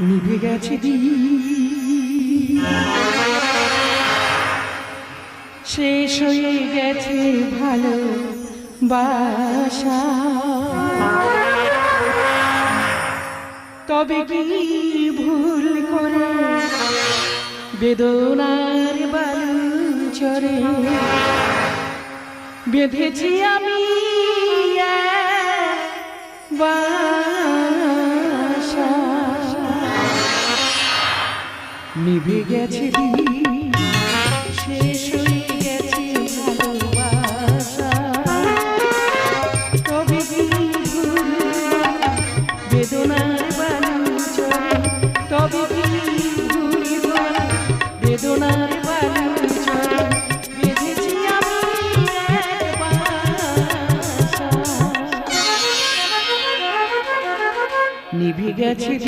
নিভে গেছে শেষ হয়ে গেছে ভালো বাসা। তবে কি ভুল করে বেদনার বালুচরে বেঁধেছি আমি বাসা। নিভে গেছে